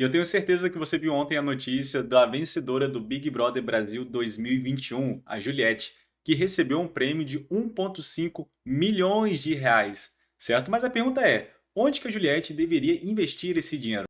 E eu tenho certeza que você viu ontem a notícia da vencedora do Big Brother Brasil 2021, a Juliette, que recebeu um prêmio de 1,5 milhões de reais, certo? Mas a pergunta é, onde que a Juliette deveria investir esse dinheiro?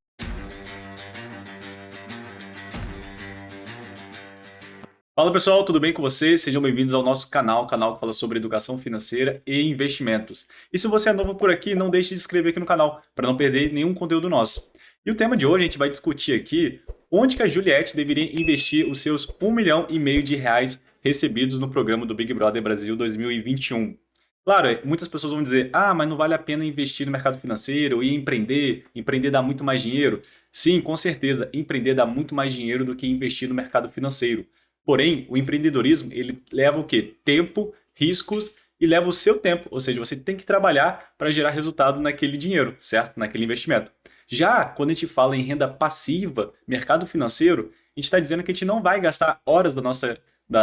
Fala pessoal, tudo bem com vocês? Sejam bem-vindos ao nosso canal, canal que fala sobre educação financeira e investimentos. E se você é novo por aqui, não deixe de se inscrever aqui no canal, para não perder nenhum conteúdo nosso. E o tema de hoje a gente vai discutir aqui onde que a Juliette deveria investir os seus 1,5 milhão de reais recebidos no programa do Big Brother Brasil 2021. Claro, muitas pessoas vão dizer, mas não vale a pena investir no mercado financeiro e empreender dá muito mais dinheiro. Sim, com certeza, empreender dá muito mais dinheiro do que investir no mercado financeiro. Porém, o empreendedorismo, ele leva o quê? Tempo, riscos e leva o seu tempo. Ou seja, você tem que trabalhar para gerar resultado naquele dinheiro, certo? Naquele investimento. Já quando a gente fala em renda passiva, mercado financeiro, a gente está dizendo que a gente não vai gastar horas da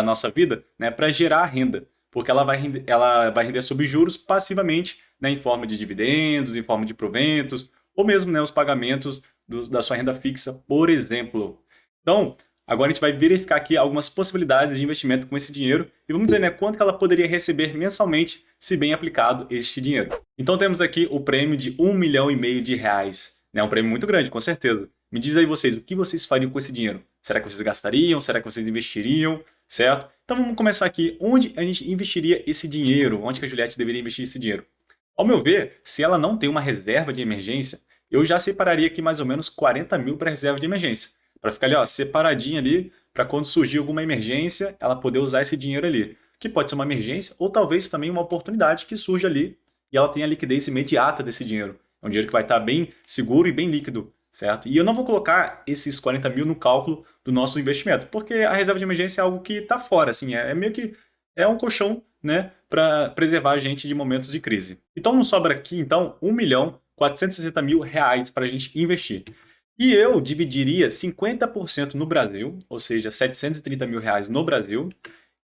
nossa vida, né, para gerar renda. Porque ela vai render sobre juros passivamente, né, em forma de dividendos, em forma de proventos, ou mesmo, né, os pagamentos da sua renda fixa, por exemplo. Então, agora a gente vai verificar aqui algumas possibilidades de investimento com esse dinheiro e vamos dizer, né, quanto que ela poderia receber mensalmente se bem aplicado este dinheiro. Então temos aqui o prêmio de 1,5 milhão de reais. É um prêmio muito grande, com certeza. Me diz aí vocês, o que vocês fariam com esse dinheiro? Será que vocês gastariam? Será que vocês investiriam? Certo? Então vamos começar aqui. Onde a gente investiria esse dinheiro? Onde que a Juliette deveria investir esse dinheiro? Ao meu ver, se ela não tem uma reserva de emergência, eu já separaria aqui mais ou menos 40 mil para reserva de emergência. Para ficar ali, ó, separadinha ali, para quando surgir alguma emergência, ela poder usar esse dinheiro ali. Que pode ser uma emergência ou talvez também uma oportunidade que surge ali e ela tenha a liquidez imediata desse dinheiro. É um dinheiro que vai estar bem seguro e bem líquido, certo? E eu não vou colocar esses 40 mil no cálculo do nosso investimento, porque a reserva de emergência é algo que está fora, assim, é meio que é um colchão, né, para preservar a gente de momentos de crise. Então não sobra aqui, então, 1.460.000 reais para a gente investir. E eu dividiria 50% no Brasil, ou seja, 730 mil reais no Brasil,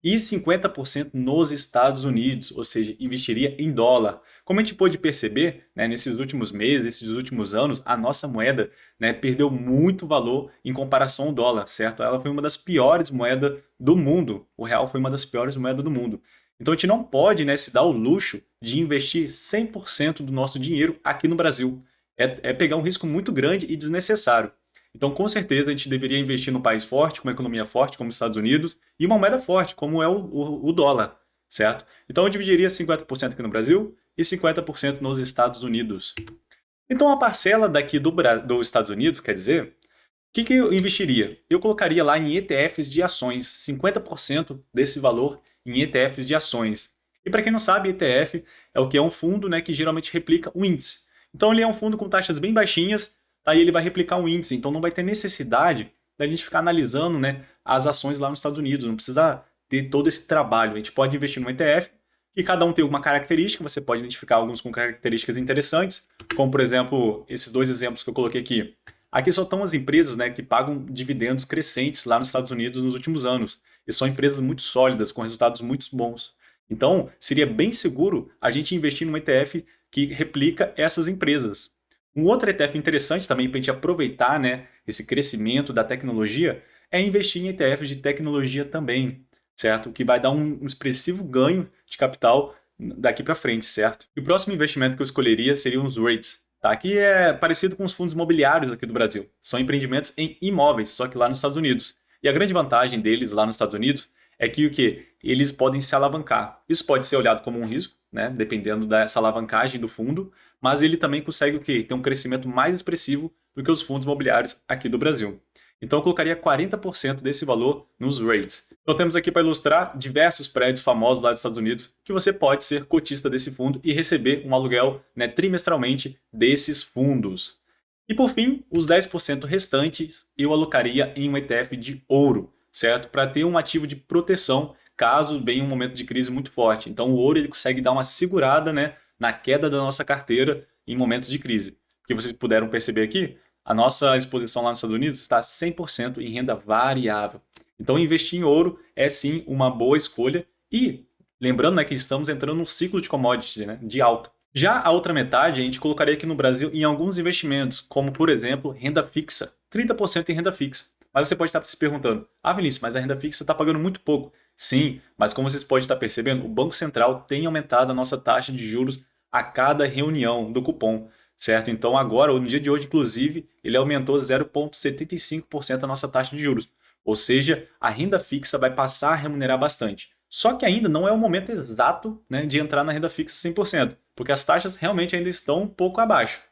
e 50% nos Estados Unidos, ou seja, investiria em dólar. Como a gente pôde perceber, né, nesses últimos meses, nesses últimos anos, a nossa moeda, né, perdeu muito valor em comparação ao dólar, certo? Ela foi uma das piores moedas do mundo. O real foi uma das piores moedas do mundo. Então a gente não pode, né, se dar o luxo de investir 100% do nosso dinheiro aqui no Brasil. É pegar um risco muito grande e desnecessário. Então, com certeza, a gente deveria investir num país forte, com uma economia forte, como os Estados Unidos, e uma moeda forte, como é o dólar, certo? Então, eu dividiria 50% aqui no Brasil e 50% nos Estados Unidos. Então, a parcela daqui dos Estados Unidos, quer dizer, o que eu investiria? Eu colocaria lá em ETFs de ações, 50% desse valor em ETFs de ações. E para quem não sabe, ETF é o que? É um fundo, né, que geralmente replica um índice. Então, ele é um fundo com taxas bem baixinhas, aí ele vai replicar um índice, então não vai ter necessidade da gente ficar analisando, né, as ações lá nos Estados Unidos, não precisa ter todo esse trabalho. A gente pode investir no ETF, que cada um tem alguma característica, você pode identificar alguns com características interessantes, como por exemplo, esses dois exemplos que eu coloquei aqui. Aqui só estão as empresas, né, que pagam dividendos crescentes lá nos Estados Unidos nos últimos anos, e são empresas muito sólidas, com resultados muito bons. Então, seria bem seguro a gente investir num ETF que replica essas empresas. Um outro ETF interessante também para a gente aproveitar, né, esse crescimento da tecnologia é investir em ETFs de tecnologia também, certo? Que vai dar um expressivo ganho de capital daqui para frente, certo? E o próximo investimento que eu escolheria seriam os REITs, tá? Que é parecido com os fundos imobiliários aqui do Brasil. São empreendimentos em imóveis, só que lá nos Estados Unidos. E a grande vantagem deles lá nos Estados Unidos é que o quê? Eles podem se alavancar. Isso pode ser olhado como um risco, né? Dependendo dessa alavancagem do fundo, mas ele também consegue o quê? Ter um crescimento mais expressivo do que os fundos imobiliários aqui do Brasil. Então eu colocaria 40% desse valor nos REITs. Então temos aqui para ilustrar diversos prédios famosos lá dos Estados Unidos que você pode ser cotista desse fundo e receber um aluguel, né, trimestralmente desses fundos. E por fim, os 10% restantes eu alocaria em um ETF de ouro, certo? Para ter um ativo de proteção caso venha um momento de crise muito forte. Então o ouro ele consegue dar uma segurada, né, na queda da nossa carteira em momentos de crise. Porque vocês puderam perceber aqui, a nossa exposição lá nos Estados Unidos está 100% em renda variável. Então investir em ouro é sim uma boa escolha e lembrando, né, que estamos entrando num ciclo de commodities, né, de alta. Já a outra metade a gente colocaria aqui no Brasil em alguns investimentos, como por exemplo renda fixa, 30% em renda fixa. Mas você pode estar se perguntando, Vinícius, mas a renda fixa está pagando muito pouco. Sim, mas como vocês podem estar percebendo, o Banco Central tem aumentado a nossa taxa de juros a cada reunião do cupom, certo? Então agora, no dia de hoje, inclusive, ele aumentou 0,75% a nossa taxa de juros. Ou seja, a renda fixa vai passar a remunerar bastante. Só que ainda não é o momento exato, né, de entrar na renda fixa 100%, porque as taxas realmente ainda estão um pouco abaixo.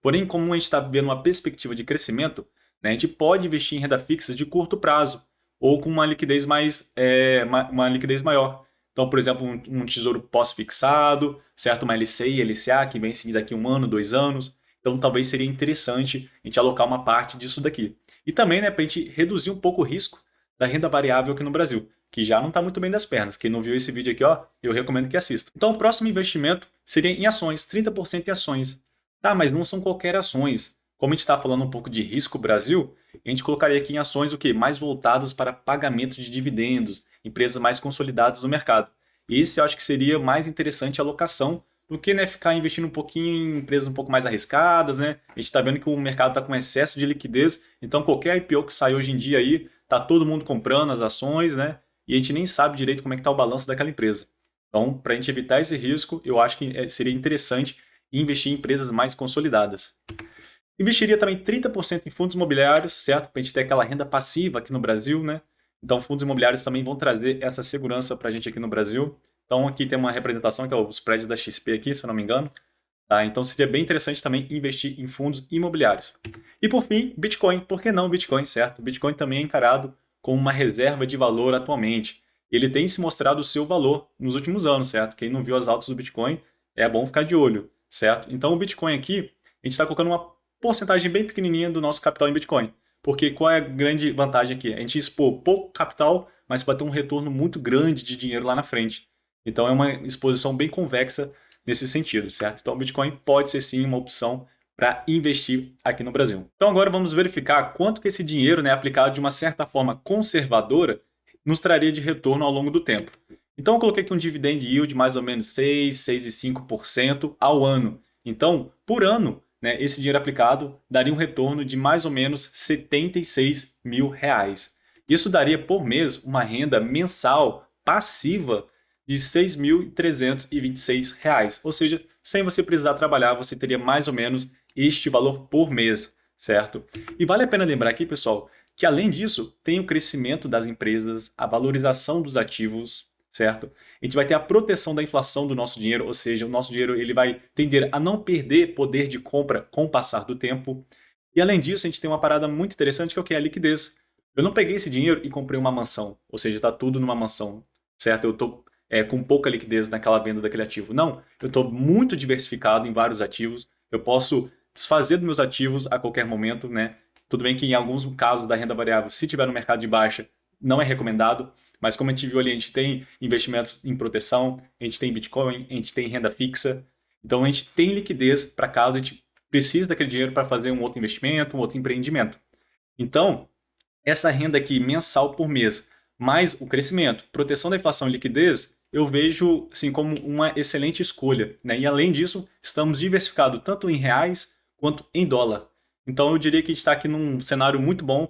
Porém, como a gente está vendo uma perspectiva de crescimento, né, a gente pode investir em renda fixa de curto prazo ou com uma liquidez uma liquidez maior. Então, por exemplo, um tesouro pós-fixado, certo? Uma LCI e LCA que vence daqui 1 ano, 2 anos. Então, talvez seria interessante a gente alocar uma parte disso daqui. E também, né, para a gente reduzir um pouco o risco da renda variável aqui no Brasil, que já não está muito bem das pernas. Quem não viu esse vídeo aqui, ó, eu recomendo que assista. Então, o próximo investimento seria em ações, 30% em ações. Tá, mas não são qualquer ações. Como a gente está falando um pouco de risco Brasil, a gente colocaria aqui em ações o quê? Mais voltadas para pagamento de dividendos, empresas mais consolidadas no mercado. Esse eu acho que seria mais interessante a alocação do que, né, ficar investindo um pouquinho em empresas um pouco mais arriscadas, né? A gente está vendo que o mercado está com excesso de liquidez, então qualquer IPO que sai hoje em dia aí, tá todo mundo comprando as ações, né? E a gente nem sabe direito como é que está o balanço daquela empresa. Então, para a gente evitar esse risco, eu acho que seria interessante investir em empresas mais consolidadas. Investiria também 30% em fundos imobiliários, certo? Para a gente ter aquela renda passiva aqui no Brasil, né? Então, fundos imobiliários também vão trazer essa segurança para a gente aqui no Brasil. Então, aqui tem uma representação que é os prédios da XP aqui, se eu não me engano. Tá? Então, seria bem interessante também investir em fundos imobiliários. E, por fim, Bitcoin. Por que não Bitcoin, certo? O Bitcoin também é encarado como uma reserva de valor atualmente. Ele tem se mostrado o seu valor nos últimos anos, certo? Quem não viu as altas do Bitcoin, é bom ficar de olho, certo? Então, o Bitcoin aqui, a gente está colocando uma porcentagem bem pequenininha do nosso capital em Bitcoin. Porque qual é a grande vantagem aqui? A gente expor pouco capital, mas vai ter um retorno muito grande de dinheiro lá na frente. Então é uma exposição bem convexa nesse sentido, certo? Então o Bitcoin pode ser sim uma opção para investir aqui no Brasil. Então agora vamos verificar quanto que esse dinheiro, né, aplicado de uma certa forma conservadora, nos traria de retorno ao longo do tempo. Então eu coloquei aqui um dividend yield de mais ou menos 6, 6,5% ao ano. Então, por ano, né, esse dinheiro aplicado daria um retorno de mais ou menos R$76 mil. Isso daria por mês uma renda mensal passiva de R$ 6.326, ou seja, sem você precisar trabalhar, você teria mais ou menos este valor por mês, certo? E vale a pena lembrar aqui, pessoal, que além disso, tem o crescimento das empresas, a valorização dos ativos, certo? A gente vai ter a proteção da inflação do nosso dinheiro, ou seja, o nosso dinheiro ele vai tender a não perder poder de compra com o passar do tempo. E além disso, a gente tem uma parada muito interessante que é o que? A liquidez. Eu não peguei esse dinheiro e comprei uma mansão, ou seja, está tudo numa mansão, certo? Eu estou com pouca liquidez naquela venda daquele ativo. Não, eu estou muito diversificado em vários ativos, eu posso desfazer dos meus ativos a qualquer momento, né? Tudo bem que em alguns casos da renda variável, se tiver no mercado de baixa, não é recomendado, mas como a gente viu ali, a gente tem investimentos em proteção, a gente tem Bitcoin, a gente tem renda fixa, então a gente tem liquidez para caso a gente precise daquele dinheiro para fazer um outro investimento, um outro empreendimento. Então, essa renda aqui mensal por mês, mais o crescimento, proteção da inflação e liquidez, eu vejo assim, como uma excelente escolha, né? E além disso, estamos diversificados tanto em reais quanto em dólar. Então eu diria que a gente está aqui num cenário muito bom,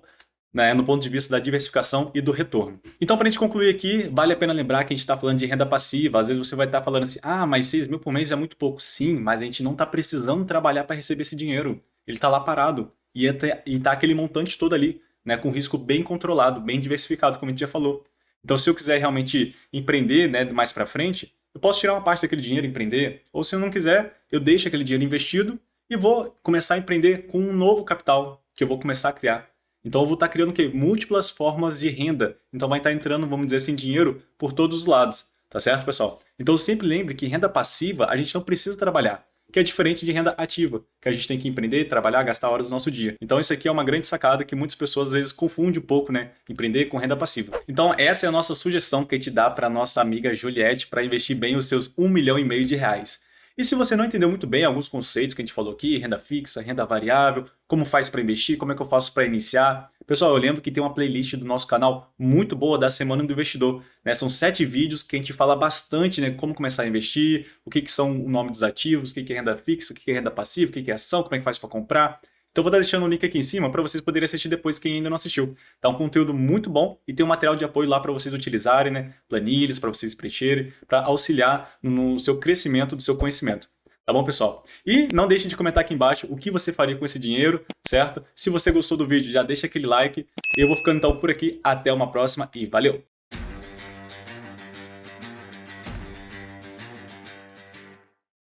né, no ponto de vista da diversificação e do retorno. Então, para a gente concluir aqui, vale a pena lembrar que a gente está falando de renda passiva. Às vezes você vai estar falando assim, mas 6 mil por mês é muito pouco. Sim, mas a gente não está precisando trabalhar para receber esse dinheiro. Ele está lá parado e está aquele montante todo ali, né, com risco bem controlado, bem diversificado, como a gente já falou. Então, se eu quiser realmente empreender, né, mais para frente, eu posso tirar uma parte daquele dinheiro e empreender. Ou se eu não quiser, eu deixo aquele dinheiro investido e vou começar a empreender com um novo capital que eu vou começar a criar. Então eu vou estar criando o quê? Múltiplas formas de renda. Então vai estar entrando, vamos dizer assim, dinheiro por todos os lados. Tá certo, pessoal? Então sempre lembre que renda passiva a gente não precisa trabalhar, que é diferente de renda ativa, que a gente tem que empreender, trabalhar, gastar horas do nosso dia. Então isso aqui é uma grande sacada que muitas pessoas às vezes confundem um pouco, né? Empreender com renda passiva. Então essa é a nossa sugestão que a gente dá para nossa amiga Juliette para investir bem os seus R$1,5 milhão de reais. E se você não entendeu muito bem alguns conceitos que a gente falou aqui, renda fixa, renda variável, como faz para investir, como é que eu faço para iniciar. Pessoal, eu lembro que tem uma playlist do nosso canal muito boa da Semana do Investidor, né? São 7 vídeos que a gente fala bastante, né? Como começar a investir, o que são o nome dos ativos, o que é renda fixa, o que é renda passiva, o que é ação, como é que faz para comprar. Então vou estar deixando o link aqui em cima para vocês poderem assistir depois quem ainda não assistiu. Tá um conteúdo muito bom e tem um material de apoio lá para vocês utilizarem, né? Planilhas para vocês preencherem, para auxiliar no seu crescimento do seu conhecimento. Tá bom, pessoal? E não deixem de comentar aqui embaixo o que você faria com esse dinheiro, certo? Se você gostou do vídeo, já deixa aquele like. Eu vou ficando então por aqui. Até uma próxima e valeu!